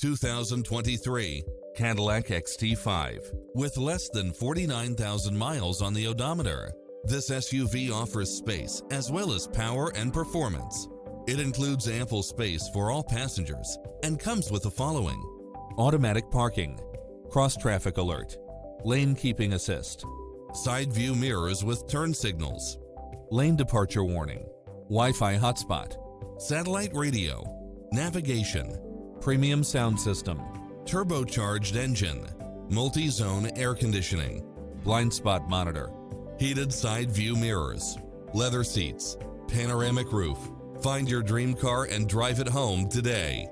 2023 Cadillac XT5. With less than 49,000 miles on the odometer, this SUV offers space as well as power and performance. It includes ample space for all passengers and comes with the following: automatic parking, cross-traffic alert, lane keeping assist, side view mirrors with turn signals, lane departure warning, Wi-Fi hotspot, satellite radio, navigation, premium sound system, turbocharged engine, multi-zone air conditioning, blind spot monitor, heated side view mirrors, leather seats, panoramic roof. Find your dream car and drive it home today.